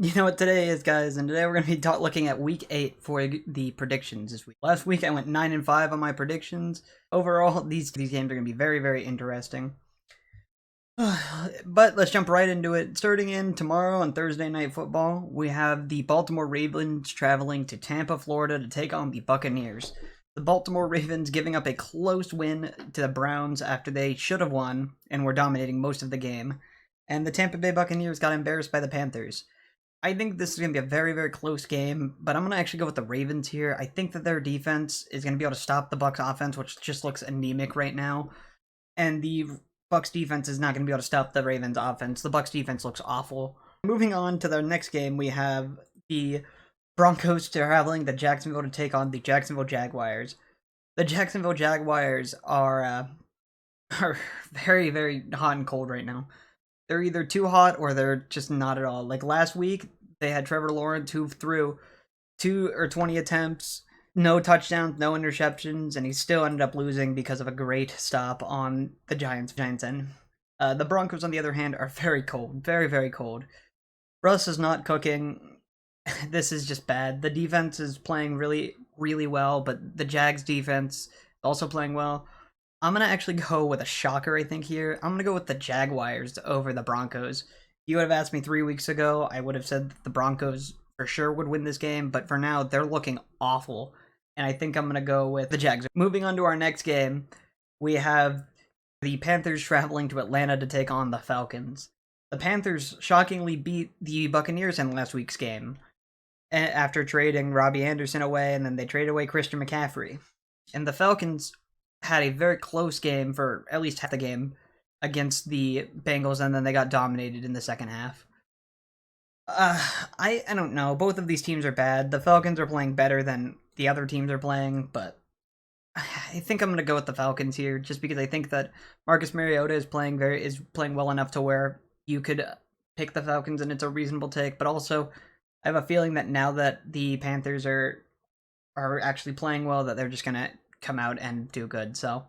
You know what today is, guys, and today we're going to be looking at week 8 for the predictions this week. Last week I went 9-5 on my predictions. Overall, these games are going to be very, very interesting. But let's jump right into it. Starting in tomorrow on Thursday Night Football, we have the Baltimore Ravens traveling to Tampa, Florida to take on the Buccaneers. The Baltimore Ravens giving up a close win to the Browns after they should have won and were dominating most of the game. And the Tampa Bay Buccaneers got embarrassed by the Panthers. I think this is going to be a very, very close game, but I'm going to actually go with the Ravens here. I think that their defense is going to be able to stop the Bucs offense, which just looks anemic right now. And the Bucs defense is not going to be able to stop the Ravens offense. The Bucs defense looks awful. Moving on to their next game, we have the Broncos traveling to Jacksonville to take on the Jacksonville Jaguars. The Jacksonville Jaguars are very, very hot and cold right now. They're either too hot or they're just not at all. Like last week, they had Trevor Lawrence who threw 20 attempts, no touchdowns, no interceptions, and he still ended up losing because of a great stop on the Giants end. The Broncos, on the other hand, are very cold, very, very cold. Russ is not cooking. This is just bad. The defense is playing really, really well, but the Jags defense is also playing well. I'm going to actually go with a shocker, I think, here. I'm going to go with the Jaguars over the Broncos. If you would have asked me 3 weeks ago, I would have said that the Broncos for sure would win this game, but for now, they're looking awful, and I think I'm going to go with the Jags. Moving on to our next game, we have the Panthers traveling to Atlanta to take on the Falcons. The Panthers shockingly beat the Buccaneers in last week's game after trading Robbie Anderson away, and then they traded away Christian McCaffrey. And the Falcons had a very close game for at least half the game against the Bengals, and then they got dominated in the second half. I don't know. Both of these teams are bad. The Falcons are playing better than the other teams are playing, but I think I'm going to go with the Falcons here, just because I think that Marcus Mariota is playing well enough to where you could pick the Falcons, and it's a reasonable take. But also, I have a feeling that now that the Panthers are actually playing well, that they're just going to come out and do good. So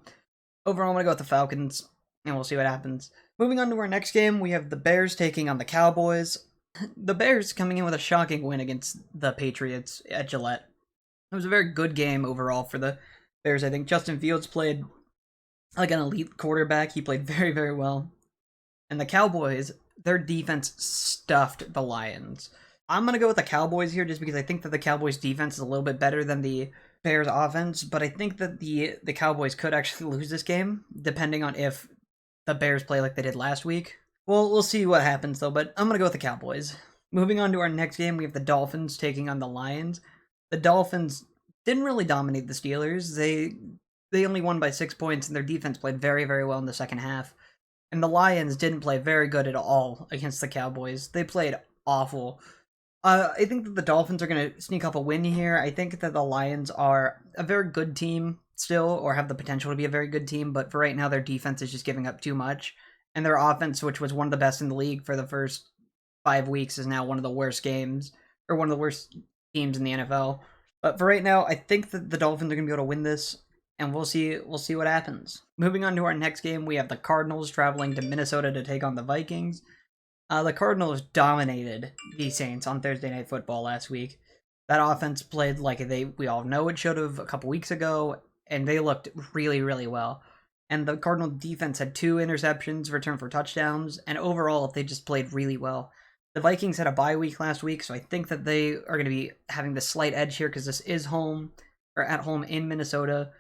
overall, I'm going to go with the Falcons, and we'll see what happens. Moving on to our next game, we have the Bears taking on the Cowboys. The Bears coming in with a shocking win against the Patriots at Gillette. It was a very good game overall for the Bears. I think Justin Fields played like an elite quarterback. He played very, very well. And the Cowboys, their defense stuffed the Lions. I'm going to go with the Cowboys here just because I think that the Cowboys defense is a little bit better than the Bears offense, but I think that the Cowboys could actually lose this game depending on if the Bears play like they did last week. Well, we'll see what happens though, but I'm going to go with the Cowboys. Moving on to our next game, we have the Dolphins taking on the Lions. The Dolphins didn't really dominate the Steelers. They only won by 6 points, and their defense played very, very well in the second half. And the Lions didn't play very good at all against the Cowboys. They played awful. I think that the Dolphins are going to sneak up a win here. I think that the Lions are a very good team still, or have the potential to be a very good team, but for right now, their defense is just giving up too much. And their offense, which was one of the best in the league for the first 5 weeks, is now one of the worst games, or one of the worst teams in the NFL. But for right now, I think that the Dolphins are going to be able to win this, and we'll see what happens. Moving on to our next game, we have the Cardinals traveling to Minnesota to take on the Vikings. The Cardinals dominated the Saints on Thursday Night Football last week. That offense played like we all know it should have a couple weeks ago, and they looked really, really well. And the Cardinal defense had 2 interceptions returned for touchdowns, and overall, they just played really well. The Vikings had a bye week last week, so I think that they are going to be having the slight edge here because this is home, or at home in Minnesota.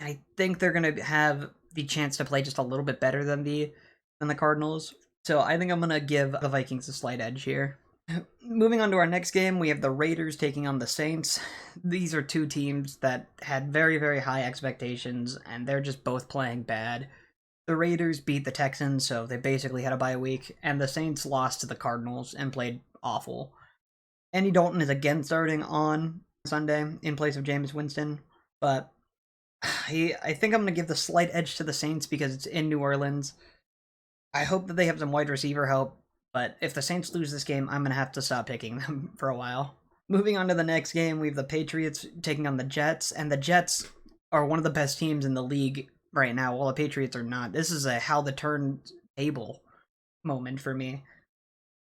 And I think they're going to have the chance to play just a little bit better than the Cardinals. So I think I'm going to give the Vikings a slight edge here. Moving on to our next game, we have the Raiders taking on the Saints. These are 2 teams that had very, very high expectations, and they're just both playing bad. The Raiders beat the Texans, so they basically had a bye week, and the Saints lost to the Cardinals and played awful. Andy Dalton is again starting on Sunday in place of Jameis Winston, but I think I'm going to give the slight edge to the Saints because it's in New Orleans. I hope that they have some wide receiver help, but if the Saints lose this game, I'm going to have to stop picking them for a while. Moving on to the next game, we have the Patriots taking on the Jets, and the Jets are one of the best teams in the league right now, while the Patriots are not. This is a how the turn table moment for me.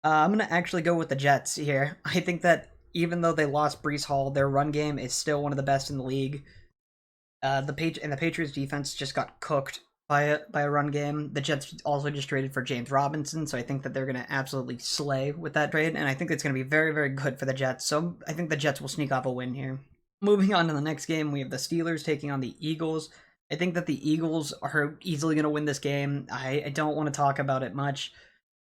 I'm gonna actually go with the Jets here. I think that even though they lost Brees Hall, their run game is still one of the best in the league. The Patriots defense just got cooked by a run game. The Jets also just traded for James Robinson, so I think that they're gonna absolutely slay with that trade, and I think it's gonna be very, very good for the Jets. So I think the Jets will sneak off a win here. Moving on to the next game, we have the Steelers taking on the Eagles. I think that the Eagles are easily going to win this game. I don't want to talk about it much.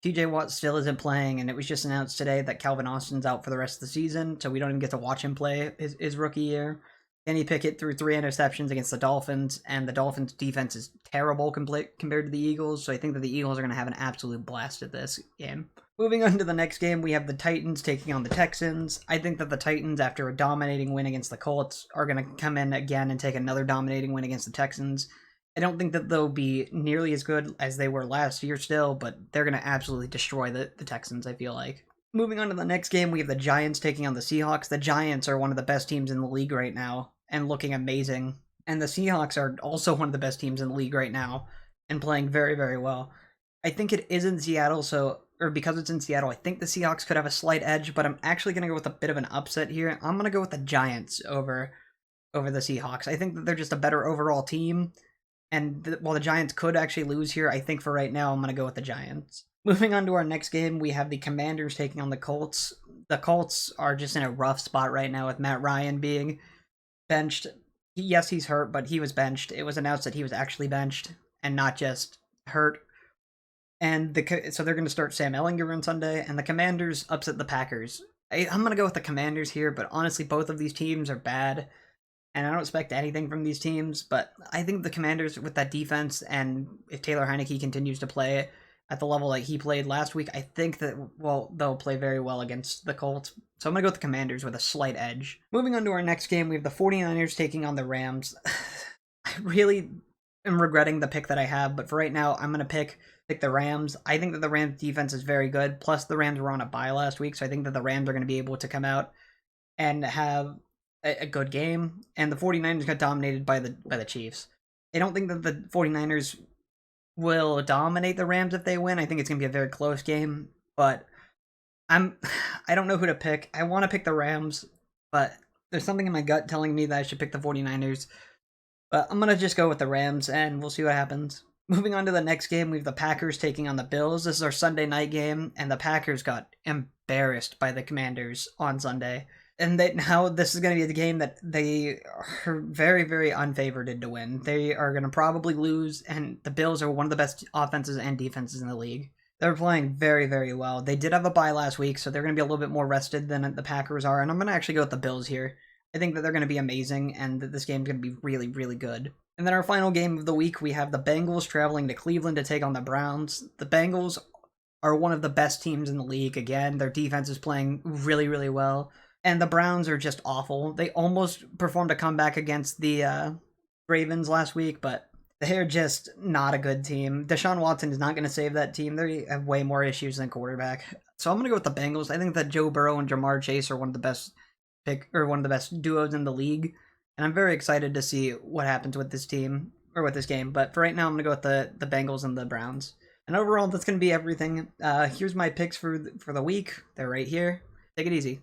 TJ Watt still isn't playing, and it was just announced today that Calvin Austin's out for the rest of the season, so we don't even get to watch him play his rookie year. Kenny Pickett threw 3 interceptions against the Dolphins, and the Dolphins' defense is terrible compared to the Eagles, so I think that the Eagles are going to have an absolute blast at this game. Moving on to the next game, we have the Titans taking on the Texans. I think that the Titans, after a dominating win against the Colts, are going to come in again and take another dominating win against the Texans. I don't think that they'll be nearly as good as they were last year still, but they're going to absolutely destroy the Texans, I feel like. Moving on to the next game, we have the Giants taking on the Seahawks. The Giants are one of the best teams in the league right now and looking amazing. And the Seahawks are also one of the best teams in the league right now and playing very, very well. I think it is in Seattle, or because it's in Seattle, I think the Seahawks could have a slight edge, but I'm actually going to go with a bit of an upset here. I'm going to go with the Giants over the Seahawks. I think that they're just a better overall team. And while the Giants could actually lose here, I think for right now, I'm going to go with the Giants. Moving on to our next game, we have the Commanders taking on the Colts. The Colts are just in a rough spot right now with Matt Ryan being benched. Yes, he's hurt, but he was benched. It was announced that he was actually benched and not just hurt. And so they're going to start Sam Ehlinger on Sunday, and the Commanders upset the Packers. I'm going to go with the Commanders here, but honestly, both of these teams are bad, and I don't expect anything from these teams, but I think the Commanders, with that defense, and if Taylor Heineke continues to play at the level like he played last week, I think that, well, they'll play very well against the Colts. So I'm going to go with the Commanders with a slight edge. Moving on to our next game, we have the 49ers taking on the Rams. I really am regretting the pick that I have, but for right now, I'm going to pick the Rams. I think that the Rams defense is very good, plus the Rams were on a bye last week, so I think that the Rams are going to be able to come out and have a good game, and the 49ers got dominated by the Chiefs. I don't think that the 49ers will dominate the Rams if they win. I think it's going to be a very close game, but I don't know who to pick. I want to pick the Rams, but there's something in my gut telling me that I should pick the 49ers. But I'm going to just go with the Rams, and we'll see what happens. Moving on to the next game, we have the Packers taking on the Bills. This is our Sunday night game, and the Packers got embarrassed by the Commanders on Sunday. And now this is going to be the game that they are very, very unfavored to win. They are going to probably lose, and the Bills are one of the best offenses and defenses in the league. They're playing very, very well. They did have a bye last week, so they're going to be a little bit more rested than the Packers are, and I'm going to actually go with the Bills here. I think that they're going to be amazing, and that this game's going to be really, really good. And then our final game of the week, we have the Bengals traveling to Cleveland to take on the Browns. The Bengals are one of the best teams in the league. Again, their defense is playing really, really well. And the Browns are just awful. They almost performed a comeback against the Ravens last week, but they're just not a good team. Deshaun Watson is not going to save that team. They have way more issues than quarterback. So I'm going to go with the Bengals. I think that Joe Burrow and Jamar Chase are one of the best duos in the league. And I'm very excited to see what happens with this team, or with this game. But for right now, I'm going to go with the Bengals and the Browns. And overall, that's going to be everything. Here's my picks for the week. They're right here. Take it easy.